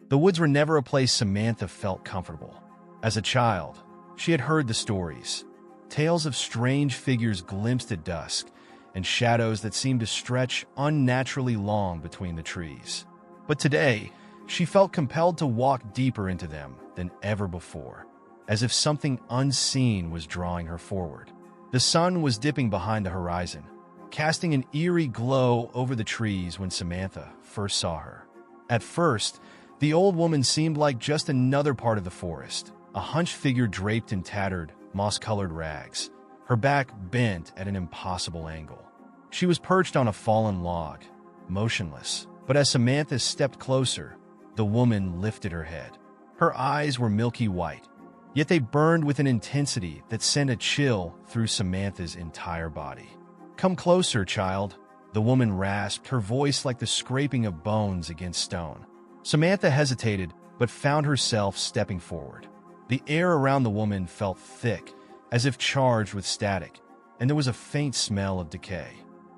The woods were never a place Samantha felt comfortable. As a child, she had heard the stories, tales of strange figures glimpsed at dusk, and shadows that seemed to stretch unnaturally long between the trees. But today, she felt compelled to walk deeper into them than ever before, as if something unseen was drawing her forward. The sun was dipping behind the horizon, casting an eerie glow over the trees when Samantha first saw her. At first, the old woman seemed like just another part of the forest, a hunched figure draped in tattered, moss-colored rags, her back bent at an impossible angle. She was perched on a fallen log, motionless, but as Samantha stepped closer, the woman lifted her head. Her eyes were milky white, yet they burned with an intensity that sent a chill through Samantha's entire body. "Come closer, child," the woman rasped, her voice like the scraping of bones against stone. Samantha hesitated, but found herself stepping forward. The air around the woman felt thick, as if charged with static, and there was a faint smell of decay.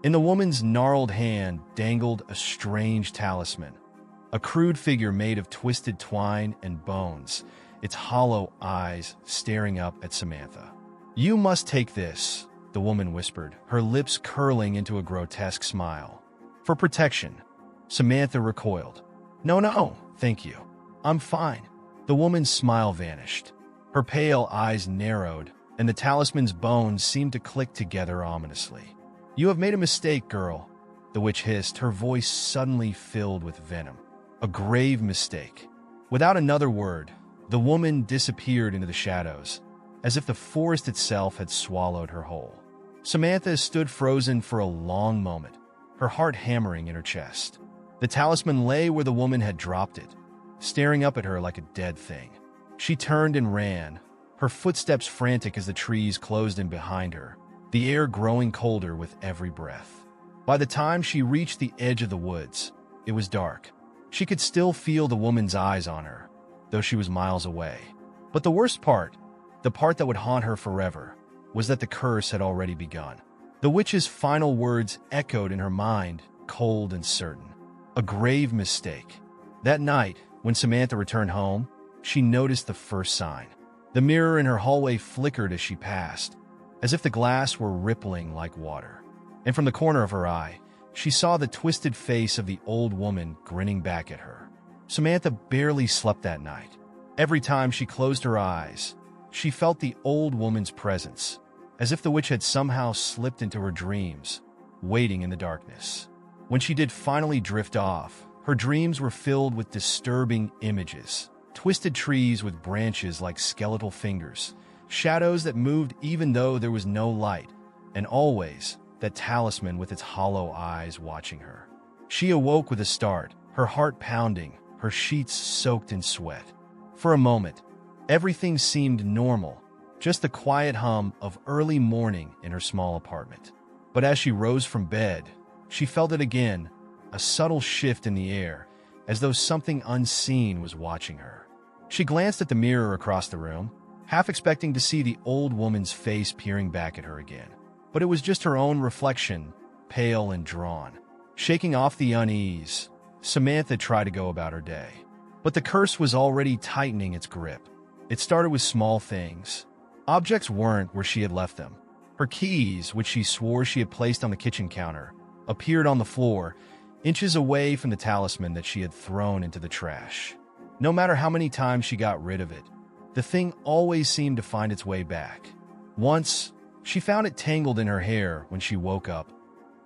In the woman's gnarled hand dangled a strange talisman, a crude figure made of twisted twine and bones, its hollow eyes staring up at Samantha. "You must take this," the woman whispered, her lips curling into a grotesque smile. "For protection." Samantha recoiled. No, thank you. I'm fine." The woman's smile vanished. Her pale eyes narrowed, and the talisman's bones seemed to click together ominously. "You have made a mistake, girl," the witch hissed, her voice suddenly filled with venom. "A grave mistake." Without another word, the woman disappeared into the shadows, as if the forest itself had swallowed her whole. Samantha stood frozen for a long moment, her heart hammering in her chest. The talisman lay where the woman had dropped it, staring up at her like a dead thing. She turned and ran, her footsteps frantic as the trees closed in behind her, the air growing colder with every breath. By the time she reached the edge of the woods, it was dark. She could still feel the woman's eyes on her, though she was miles away. But the worst part, the part that would haunt her forever, was that the curse had already begun. The witch's final words echoed in her mind, cold and certain. A grave mistake. That night, when Samantha returned home, she noticed the first sign. The mirror in her hallway flickered as she passed, as if the glass were rippling like water. And from the corner of her eye, she saw the twisted face of the old woman grinning back at her. Samantha barely slept that night. Every time she closed her eyes, she felt the old woman's presence, as if the witch had somehow slipped into her dreams, waiting in the darkness. When she did finally drift off, her dreams were filled with disturbing images. Twisted trees with branches like skeletal fingers, shadows that moved even though there was no light, and always that talisman with its hollow eyes watching her. She awoke with a start, her heart pounding, her sheets soaked in sweat. For a moment, everything seemed normal, just the quiet hum of early morning in her small apartment. But as she rose from bed, she felt it again, a subtle shift in the air, as though something unseen was watching her. She glanced at the mirror across the room, half expecting to see the old woman's face peering back at her again. But it was just her own reflection, pale and drawn. Shaking off the unease, Samantha tried to go about her day. But the curse was already tightening its grip. It started with small things. Objects weren't where she had left them. Her keys, which she swore she had placed on the kitchen counter, appeared on the floor, inches away from the talisman that she had thrown into the trash. No matter how many times she got rid of it, the thing always seemed to find its way back. Once, she found it tangled in her hair when she woke up,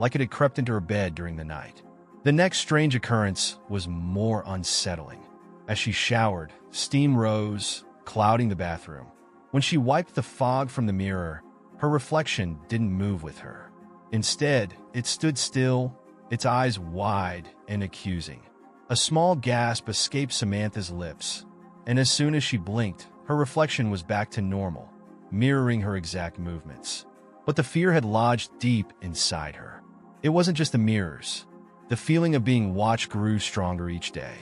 like it had crept into her bed during the night. The next strange occurrence was more unsettling. As she showered, steam rose, clouding the bathroom. When she wiped the fog from the mirror, her reflection didn't move with her. Instead, it stood still, its eyes wide and accusing. A small gasp escaped Samantha's lips, and as soon as she blinked, her reflection was back to normal, mirroring her exact movements. But the fear had lodged deep inside her. It wasn't just the mirrors. The feeling of being watched grew stronger each day.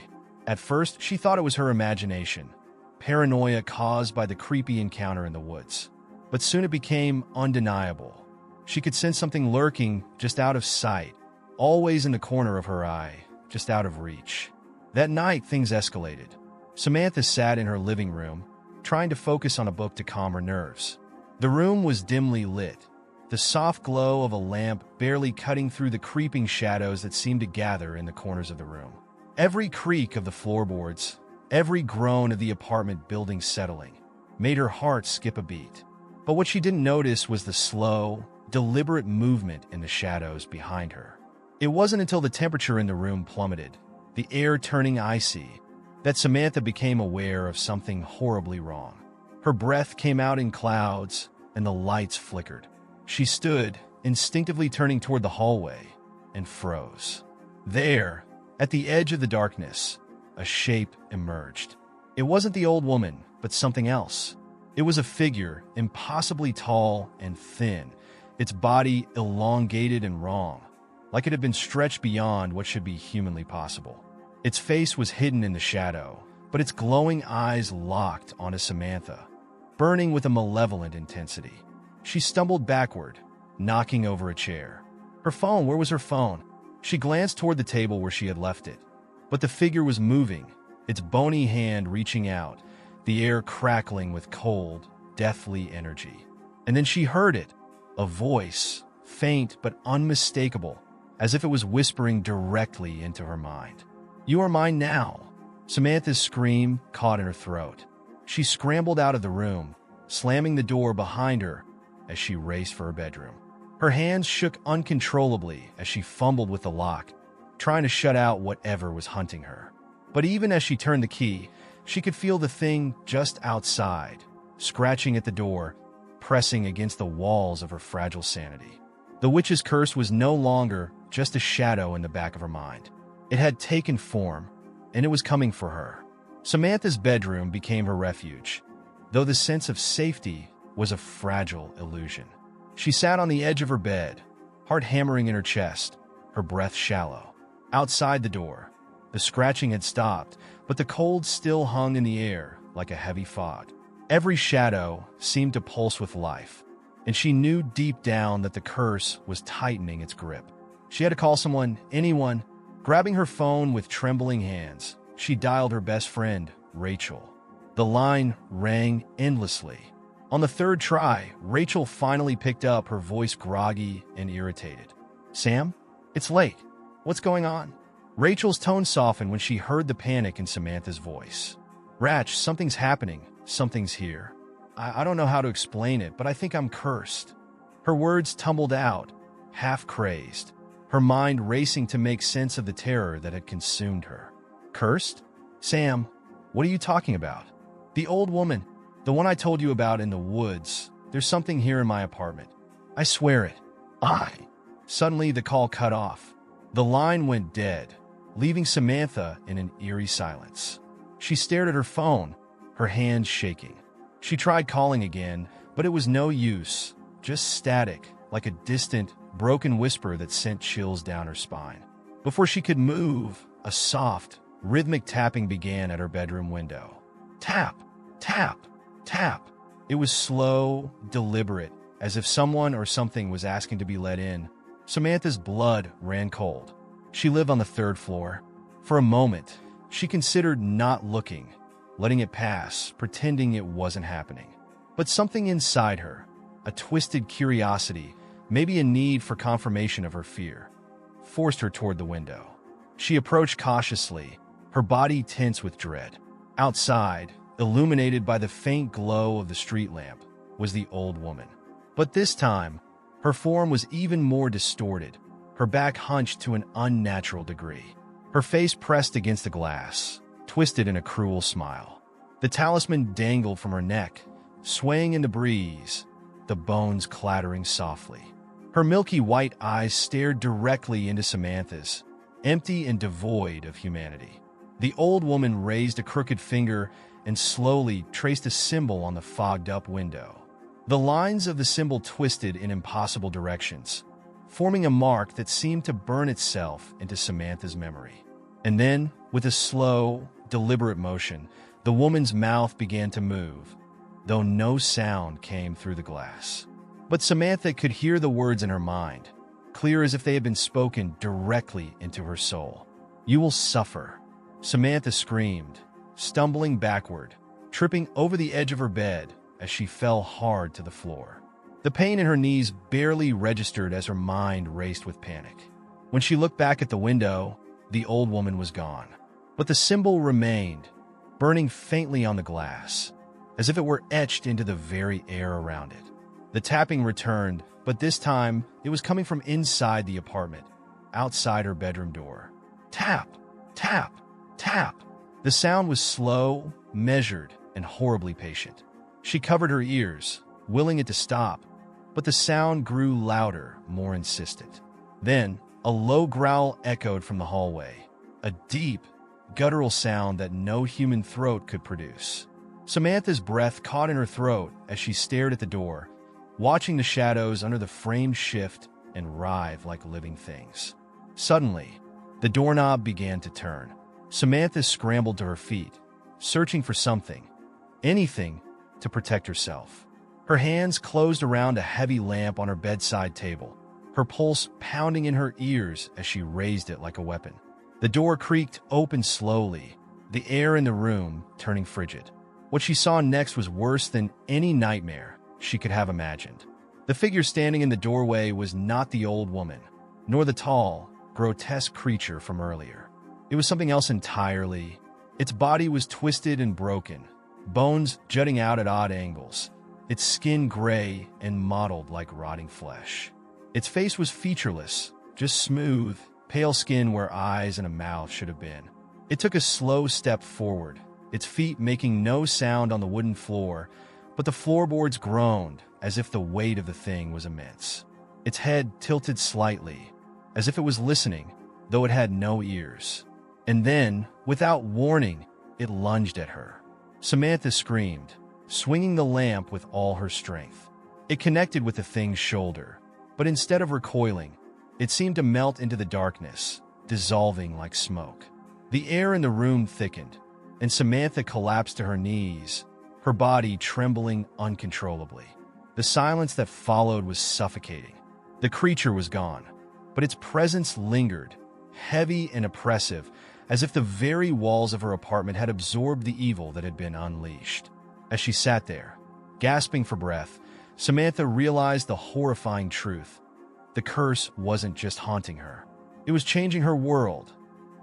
At first, she thought it was her imagination, paranoia caused by the creepy encounter in the woods. But soon it became undeniable. She could sense something lurking just out of sight, always in the corner of her eye, just out of reach. That night, things escalated. Samantha sat in her living room, trying to focus on a book to calm her nerves. The room was dimly lit, the soft glow of a lamp barely cutting through the creeping shadows that seemed to gather in the corners of the room. Every creak of the floorboards, every groan of the apartment building settling, made her heart skip a beat. But what she didn't notice was the slow, deliberate movement in the shadows behind her. It wasn't until the temperature in the room plummeted, the air turning icy, that Samantha became aware of something horribly wrong. Her breath came out in clouds, and the lights flickered. She stood, instinctively turning toward the hallway, and froze. There, at the edge of the darkness, a shape emerged. It wasn't the old woman, but something else. It was a figure, impossibly tall and thin, its body elongated and wrong, like it had been stretched beyond what should be humanly possible. Its face was hidden in the shadow, but its glowing eyes locked onto Samantha, burning with a malevolent intensity. She stumbled backward, knocking over a chair. Her phone, where was her phone? She glanced toward the table where she had left it. But the figure was moving, its bony hand reaching out, the air crackling with cold, deathly energy. And then she heard it, a voice, faint but unmistakable, as if it was whispering directly into her mind. "You are mine now." Samantha's scream caught in her throat. She scrambled out of the room, slamming the door behind her as she raced for her bedroom. Her hands shook uncontrollably as she fumbled with the lock, trying to shut out whatever was hunting her. But even as she turned the key, she could feel the thing just outside, scratching at the door, pressing against the walls of her fragile sanity. The witch's curse was no longer just a shadow in the back of her mind. It had taken form, and it was coming for her. Samantha's bedroom became her refuge, though the sense of safety was a fragile illusion. She sat on the edge of her bed, heart hammering in her chest, her breath shallow. Outside the door, the scratching had stopped, but the cold still hung in the air like a heavy fog. Every shadow seemed to pulse with life, and she knew deep down that the curse was tightening its grip. She had to call someone, anyone. Grabbing her phone with trembling hands, she dialed her best friend, Rachel. The line rang endlessly. On the third try, Rachel finally picked up, her voice groggy and irritated. "Sam? It's late. What's going on?" Rachel's tone softened when she heard the panic in Samantha's voice. "Rach, something's happening. Something's here. I don't know how to explain it, but I think I'm cursed." Her words tumbled out, half crazed, her mind racing to make sense of the terror that had consumed her. "Cursed? Sam, what are you talking about?" "The old woman, the one I told you about in the woods. There's something here in my apartment. I swear it. Suddenly, the call cut off. The line went dead, leaving Samantha in an eerie silence. She stared at her phone, her hands shaking. She tried calling again, but it was no use, just static, like a distant, broken whisper that sent chills down her spine. Before she could move, a soft, rhythmic tapping began at her bedroom window. Tap, tap, tap. It was slow, deliberate, as if someone or something was asking to be let in. Samantha's blood ran cold. She lived on the third floor. For a moment, she considered not looking, letting it pass, pretending it wasn't happening. But something inside her, a twisted curiosity, maybe a need for confirmation of her fear, forced her toward the window. She approached cautiously, her body tense with dread. Outside, illuminated by the faint glow of the street lamp, was the old woman. But this time, her form was even more distorted, her back hunched to an unnatural degree. Her face pressed against the glass, twisted in a cruel smile. The talisman dangled from her neck, swaying in the breeze, the bones clattering softly. Her milky white eyes stared directly into Samantha's, empty and devoid of humanity. The old woman raised a crooked finger and slowly traced a symbol on the fogged-up window. The lines of the symbol twisted in impossible directions, forming a mark that seemed to burn itself into Samantha's memory. And then, with a slow, deliberate motion, the woman's mouth began to move, though no sound came through the glass. But Samantha could hear the words in her mind, clear as if they had been spoken directly into her soul. "You will suffer. Samantha screamed, stumbling backward, tripping over the edge of her bed as she fell hard to the floor. The pain in her knees barely registered as her mind raced with panic. When she looked back at the window, the old woman was gone. But the symbol remained, burning faintly on the glass, as if it were etched into the very air around it. The tapping returned, but this time it was coming from inside the apartment, outside her bedroom door. Tap, tap, tap. The sound was slow, measured, and horribly patient. She covered her ears, willing it to stop, but the sound grew louder, more insistent. Then, a low growl echoed from the hallway, a deep, guttural sound that no human throat could produce. Samantha's breath caught in her throat as she stared at the door, watching the shadows under the frame shift and writhe like living things. Suddenly, the doorknob began to turn. Samantha scrambled to her feet, searching for something, anything, to protect herself. Her hands closed around a heavy lamp on her bedside table, her pulse pounding in her ears as she raised it like a weapon. The door creaked open slowly, the air in the room turning frigid. What she saw next was worse than any nightmare she could have imagined. The figure standing in the doorway was not the old woman, nor the tall, grotesque creature from earlier. It was something else entirely. Its body was twisted and broken, bones jutting out at odd angles, its skin gray and mottled like rotting flesh. Its face was featureless, just smooth, pale skin where eyes and a mouth should have been. It took a slow step forward, its feet making no sound on the wooden floor, but the floorboards groaned as if the weight of the thing was immense. Its head tilted slightly, as if it was listening, though it had no ears. And then, without warning, it lunged at her. Samantha screamed, swinging the lamp with all her strength. It connected with the thing's shoulder, but instead of recoiling, it seemed to melt into the darkness, dissolving like smoke. The air in the room thickened, and Samantha collapsed to her knees, her body trembling uncontrollably. The silence that followed was suffocating. The creature was gone, but its presence lingered, heavy and oppressive, as if the very walls of her apartment had absorbed the evil that had been unleashed. As she sat there, gasping for breath, Samantha realized the horrifying truth. The curse wasn't just haunting her. It was changing her world,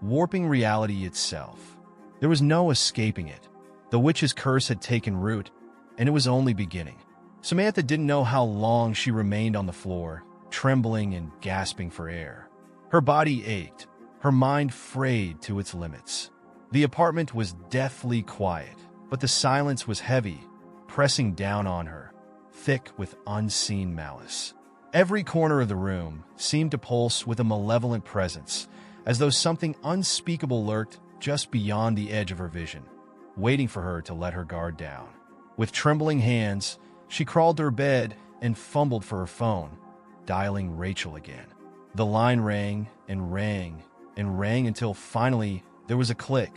warping reality itself. There was no escaping it. The witch's curse had taken root, and it was only beginning. Samantha didn't know how long she remained on the floor, trembling and gasping for air. Her body ached, her mind frayed to its limits. The apartment was deathly quiet, but the silence was heavy, pressing down on her, thick with unseen malice. Every corner of the room seemed to pulse with a malevolent presence, as though something unspeakable lurked just beyond the edge of her vision, waiting for her to let her guard down. With trembling hands, she crawled to her bed and fumbled for her phone, dialing Rachel again. The line rang and rang and rang until finally there was a click.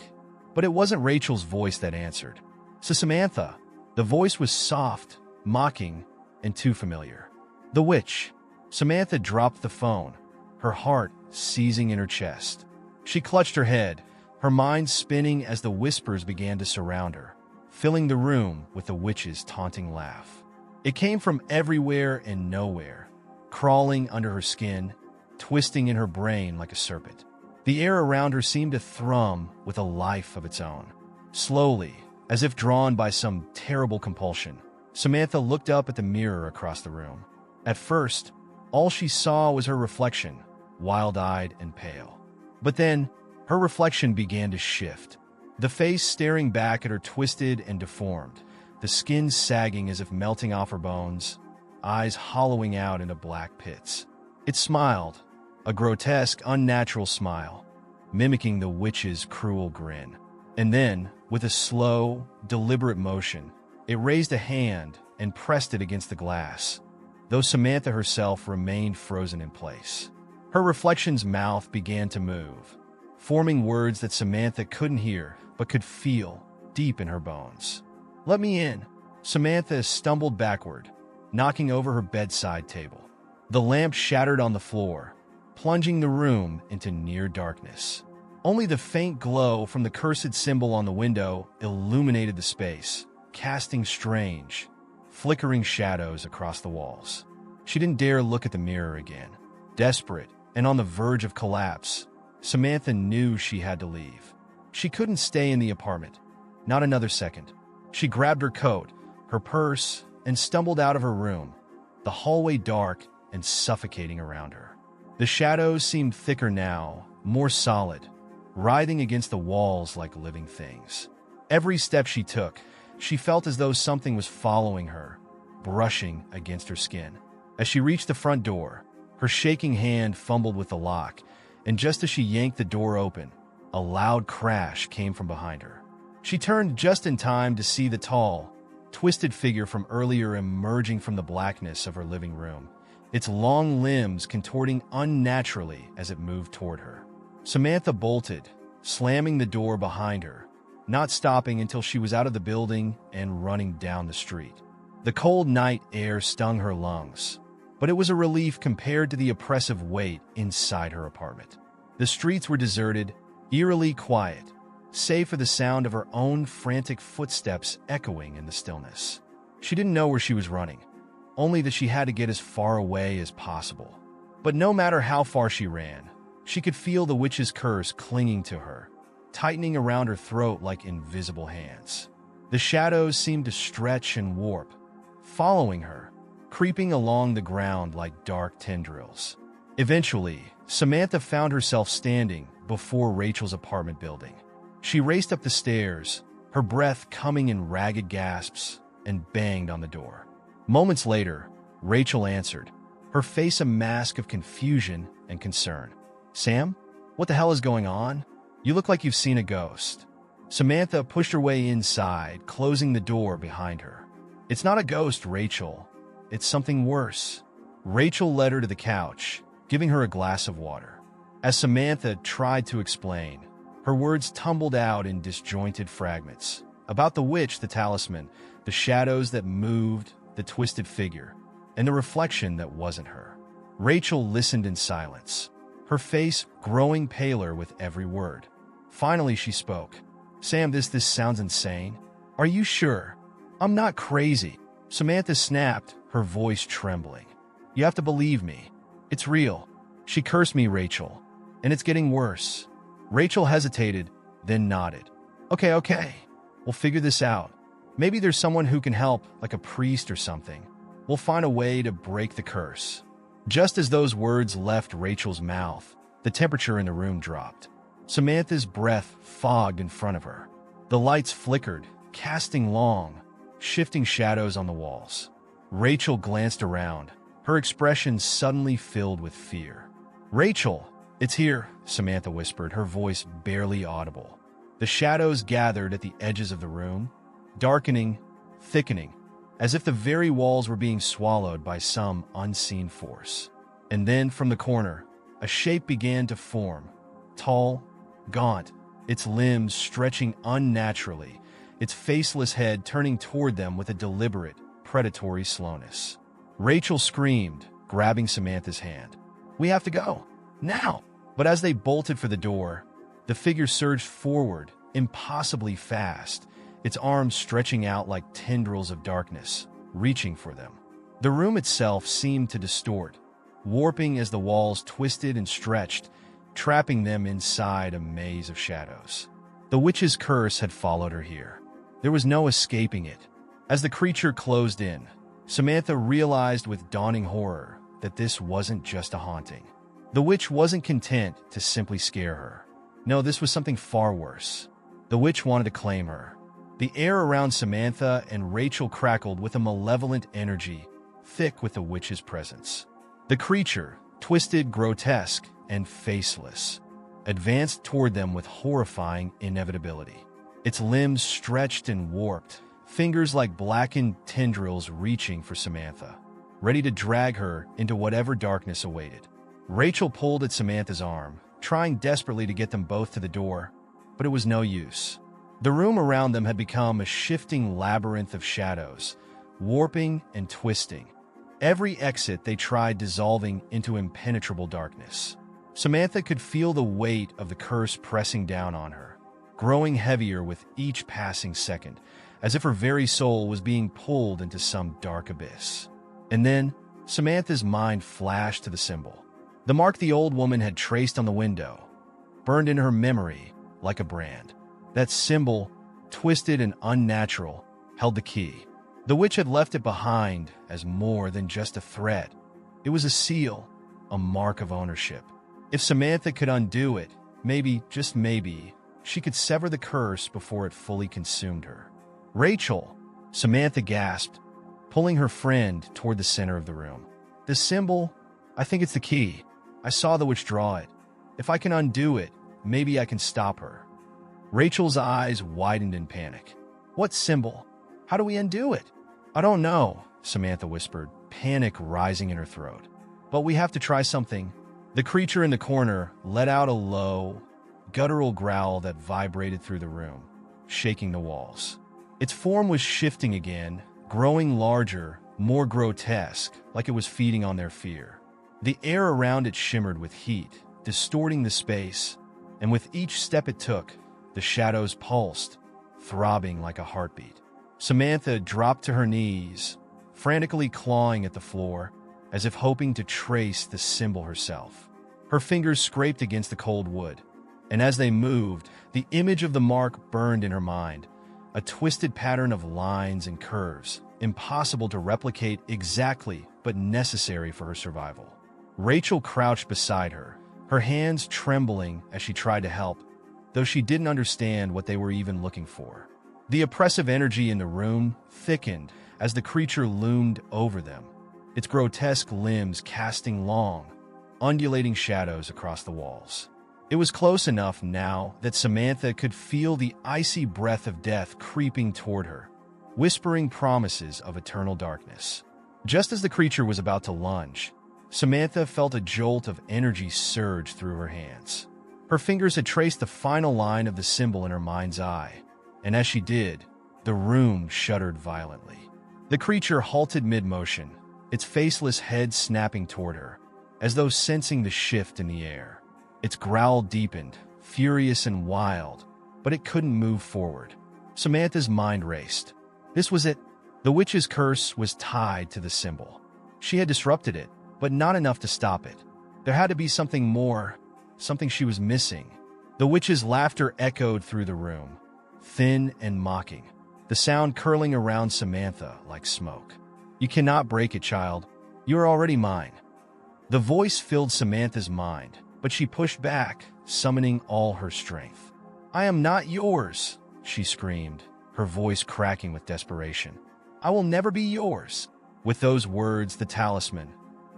But it wasn't Rachel's voice that answered. So Samantha, the voice was soft, mocking, and too familiar. The witch. Samantha dropped the phone, her heart seizing in her chest. She clutched her head, her mind spinning as the whispers began to surround her, filling the room with the witch's taunting laugh. It came from everywhere and nowhere, crawling under her skin, twisting in her brain like a serpent. The air around her seemed to thrum with a life of its own. Slowly, as if drawn by some terrible compulsion, Samantha looked up at the mirror across the room. At first, all she saw was her reflection, wild-eyed and pale. But then, her reflection began to shift. The face staring back at her twisted and deformed, the skin sagging as if melting off her bones, eyes hollowing out into black pits. It smiled, a grotesque, unnatural smile, mimicking the witch's cruel grin. And then, with a slow, deliberate motion, it raised a hand and pressed it against the glass, though Samantha herself remained frozen in place. Her reflection's mouth began to move, forming words that Samantha couldn't hear but could feel deep in her bones. "Let me in." Samantha stumbled backward, knocking over her bedside table. The lamp shattered on the floor, plunging the room into near darkness. Only the faint glow from the cursed symbol on the window illuminated the space, casting strange, flickering shadows across the walls. She didn't dare look at the mirror again. Desperate and on the verge of collapse, Samantha knew she had to leave. She couldn't stay in the apartment, not another second. She grabbed her coat, her purse, and stumbled out of her room, the hallway dark and suffocating around her. The shadows seemed thicker now, more solid, writhing against the walls like living things. Every step she took, she felt as though something was following her, brushing against her skin. As she reached the front door, her shaking hand fumbled with the lock, and just as she yanked the door open, a loud crash came from behind her. She turned just in time to see the tall, twisted figure from earlier emerging from the blackness of her living room, its long limbs contorting unnaturally as it moved toward her. Samantha bolted, slamming the door behind her, not stopping until she was out of the building and running down the street. The cold night air stung her lungs, but it was a relief compared to the oppressive weight inside her apartment. The streets were deserted, eerily quiet, save for the sound of her own frantic footsteps echoing in the stillness. She didn't know where she was running, only that she had to get as far away as possible. But no matter how far she ran, she could feel the witch's curse clinging to her, tightening around her throat like invisible hands. The shadows seemed to stretch and warp, following her, creeping along the ground like dark tendrils. Eventually, Samantha found herself standing before Rachel's apartment building. She raced up the stairs, her breath coming in ragged gasps, and banged on the door. Moments later, Rachel answered, her face a mask of confusion and concern. "Sam, what the hell is going on? You look like you've seen a ghost." Samantha pushed her way inside, closing the door behind her. "It's not a ghost, Rachel. It's something worse." Rachel led her to the couch, giving her a glass of water. As Samantha tried to explain, her words tumbled out in disjointed fragments. About the witch, the talisman, the shadows that moved, the twisted figure, and the reflection that wasn't her. Rachel listened in silence, her face growing paler with every word. Finally, she spoke. "Sam, this sounds insane. Are you sure? I'm not crazy." Samantha snapped, her voice trembling. "You have to believe me. It's real." She cursed me, Rachel, and it's getting worse. Rachel hesitated, then nodded. Okay. We'll figure this out. Maybe there's someone who can help, like a priest or something. We'll find a way to break the curse." Just as those words left Rachel's mouth, the temperature in the room dropped. Samantha's breath fogged in front of her. The lights flickered, casting long, shifting shadows on the walls. Rachel glanced around, her expression suddenly filled with fear. "Rachel, it's here," Samantha whispered, her voice barely audible. The shadows gathered at the edges of the room, darkening, thickening, as if the very walls were being swallowed by some unseen force. And then, from the corner, a shape began to form, tall, gaunt, its limbs stretching unnaturally, its faceless head turning toward them with a deliberate, predatory slowness. Rachel screamed, grabbing Samantha's hand. "We have to go, now!" But as they bolted for the door, the figure surged forward, impossibly fast, its arms stretching out like tendrils of darkness, reaching for them. The room itself seemed to distort, warping as the walls twisted and stretched, trapping them inside a maze of shadows. The witch's curse had followed her here. There was no escaping it. As the creature closed in, Samantha realized with dawning horror that this wasn't just a haunting. The witch wasn't content to simply scare her. No, this was something far worse. The witch wanted to claim her. The air around Samantha and Rachel crackled with a malevolent energy, thick with the witch's presence. The creature, twisted, grotesque, and faceless, advanced toward them with horrifying inevitability. Its limbs stretched and warped, fingers like blackened tendrils reaching for Samantha, ready to drag her into whatever darkness awaited. Rachel pulled at Samantha's arm, trying desperately to get them both to the door, but it was no use. The room around them had become a shifting labyrinth of shadows, warping and twisting, every exit they tried dissolving into impenetrable darkness. Samantha could feel the weight of the curse pressing down on her, growing heavier with each passing second, as if her very soul was being pulled into some dark abyss. And then, Samantha's mind flashed to the symbol. The mark the old woman had traced on the window, burned in her memory like a brand. That symbol, twisted and unnatural, held the key. The witch had left it behind as more than just a threat. It was a seal, a mark of ownership. If Samantha could undo it, maybe, just maybe, she could sever the curse before it fully consumed her. "Rachel!" Samantha gasped, pulling her friend toward the center of the room. "The symbol, I think it's the key. I saw the witch draw it. If I can undo it, maybe I can stop her." Rachel's eyes widened in panic. "What symbol? How do we undo it?" "I don't know," Samantha whispered, panic rising in her throat. "But we have to try something." The creature in the corner let out a low, guttural growl that vibrated through the room, shaking the walls. Its form was shifting again, growing larger, more grotesque, like it was feeding on their fear. The air around it shimmered with heat, distorting the space, and with each step it took, the shadows pulsed, throbbing like a heartbeat. Samantha dropped to her knees, frantically clawing at the floor, as if hoping to trace the symbol herself. Her fingers scraped against the cold wood, and as they moved, the image of the mark burned in her mind, a twisted pattern of lines and curves, impossible to replicate exactly, but necessary for her survival. Rachel crouched beside her, her hands trembling as she tried to help, though she didn't understand what they were even looking for. The oppressive energy in the room thickened as the creature loomed over them, its grotesque limbs casting long, undulating shadows across the walls. It was close enough now that Samantha could feel the icy breath of death creeping toward her, whispering promises of eternal darkness. Just as the creature was about to lunge, Samantha felt a jolt of energy surge through her hands. Her fingers had traced the final line of the symbol in her mind's eye, and as she did, the room shuddered violently. The creature halted mid-motion, its faceless head snapping toward her, as though sensing the shift in the air. Its growl deepened, furious and wild, but it couldn't move forward. Samantha's mind raced. This was it. The witch's curse was tied to the symbol. She had disrupted it, but not enough to stop it. There had to be something more, something she was missing. The witch's laughter echoed through the room, thin and mocking, the sound curling around Samantha like smoke. "You cannot break it, child. You are already mine." The voice filled Samantha's mind, but she pushed back, summoning all her strength. "I am not yours," she screamed, her voice cracking with desperation. "I will never be yours." With those words, the talisman,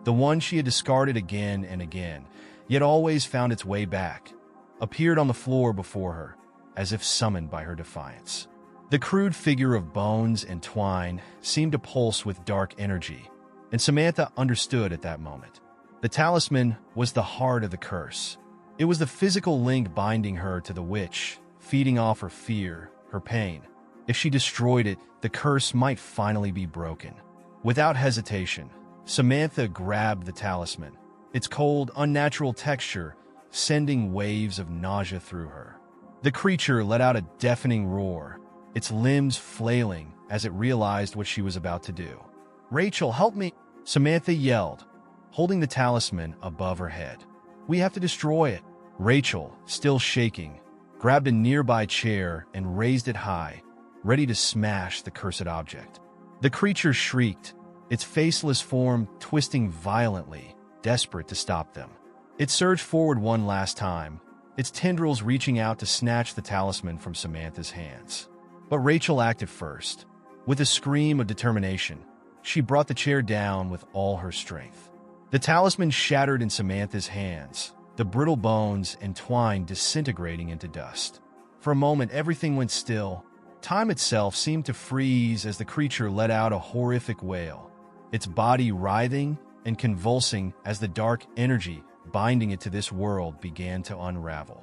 the one she had discarded again and again, yet always found its way back, appeared on the floor before her, as if summoned by her defiance. The crude figure of bones and twine seemed to pulse with dark energy, and Samantha understood at that moment. The talisman was the heart of the curse. It was the physical link binding her to the witch, feeding off her fear, her pain. If she destroyed it, the curse might finally be broken. Without hesitation, Samantha grabbed the talisman, its cold, unnatural texture sending waves of nausea through her. The creature let out a deafening roar, its limbs flailing as it realized what she was about to do. "Rachel, help me!" Samantha yelled, holding the talisman above her head. "We have to destroy it." Rachel, still shaking, grabbed a nearby chair and raised it high, ready to smash the cursed object. The creature shrieked, its faceless form twisting violently, desperate to stop them. It surged forward one last time, its tendrils reaching out to snatch the talisman from Samantha's hands. But Rachel acted first. With a scream of determination, she brought the chair down with all her strength. The talisman shattered in Samantha's hands, the brittle bones and twine disintegrating into dust. For a moment, everything went still. Time itself seemed to freeze as the creature let out a horrific wail, its body writhing and convulsing as the dark energy binding it to this world began to unravel.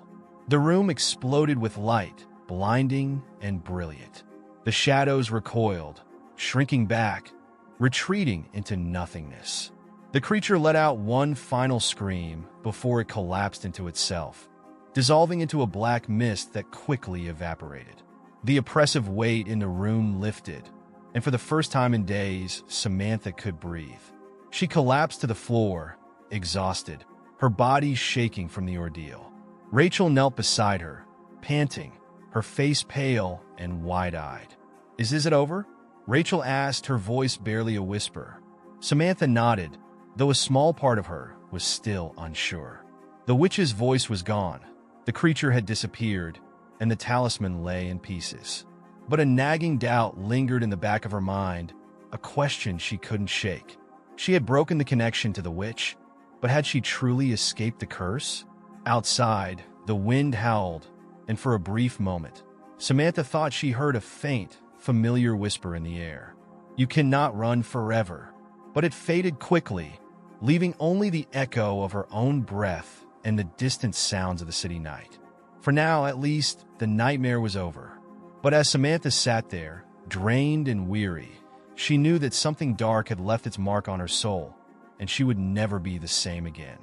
The room exploded with light, blinding and brilliant. The shadows recoiled, shrinking back, retreating into nothingness. The creature let out one final scream before it collapsed into itself, dissolving into a black mist that quickly evaporated. The oppressive weight in the room lifted, and for the first time in days, Samantha could breathe. She collapsed to the floor, exhausted, her body shaking from the ordeal. Rachel knelt beside her, panting, her face pale and wide-eyed. Is it over?" Rachel asked, her voice barely a whisper. Samantha nodded, though a small part of her was still unsure. The witch's voice was gone. The creature had disappeared, and the talisman lay in pieces. But a nagging doubt lingered in the back of her mind, a question she couldn't shake. She had broken the connection to the witch, but had she truly escaped the curse? Outside, the wind howled, and for a brief moment, Samantha thought she heard a faint, familiar whisper in the air. "You cannot run forever." But it faded quickly, leaving only the echo of her own breath and the distant sounds of the city night. For now, at least, the nightmare was over. But as Samantha sat there, drained and weary, she knew that something dark had left its mark on her soul, and she would never be the same again.